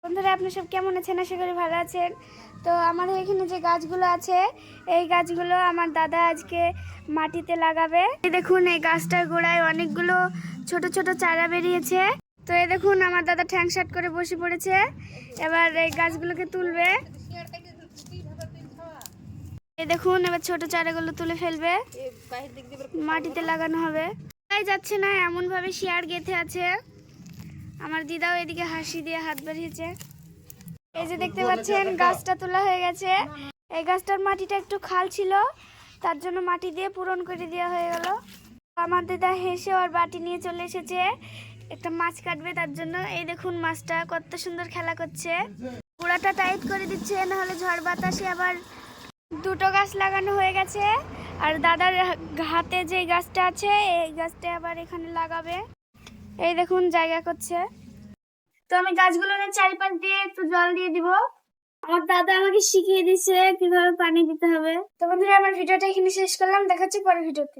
বন্ধুরা, আপনি সব কেমন আছেন? আশা করি ভালো আছেন। তো আমাদের এখানে যে গাছগুলো আছে, এই গাছগুলো আমার দাদা আজকে মাটিতে লাগাবে। এই দেখুন, এই গাছটার গোড়ায় অনেকগুলো ছোট ছোট চারা বেরিয়েছে। তো এই দেখুন, আমার দাদা ঠ্যাং শাট করে বসে পড়েছে। এবার এই গাছগুলোকে তুলবে। এই দেখুন, এবার ছোট চারাগুলো তুলে ফেলবে, মাটিতে লাগানো হবে। যাচ্ছে না, এমন ভাবে শিয়ার গেঁথে আছে। আমার দিদাও এদিকে হাসি দিয়ে হাত বাড়িয়েছে। এই যে দেখতে পাচ্ছেন, গাছটা তোলা হয়ে গেছে। এই গাছটার মাটিটা একটু খাল ছিল, তার জন্য মাটি দিয়ে পূরণ করে দেওয়া হয়ে গেল। আমার দিদা হেসে ওর বাটি নিয়ে চলে এসেছে একটা মাছ কাটবে তার জন্য। এই দেখুন, মাছটা কত সুন্দর খেলা করছে। গোড়াটা টাইট করে দিচ্ছে, নাহলে ঝড় বাতাসে আবার। দুটো গাছ লাগানো হয়ে গেছে, আর দাদার হাতে যে গাছটা আছে, এই গাছটা আবার এখানে লাগাবে। এই দেখুন, জায়গা করছে। তো আমি গাছগুলোর চারিপাশ দিয়ে একটু জল দিয়ে দিব। আমার দাদা আমাকে শিখিয়ে দিচ্ছে কিভাবে পানি দিতে হবে। তো বন্ধুরা, আমার ভিডিওটা এখানে শেষ করলাম। দেখা হচ্ছে পরের ভিডিওতে।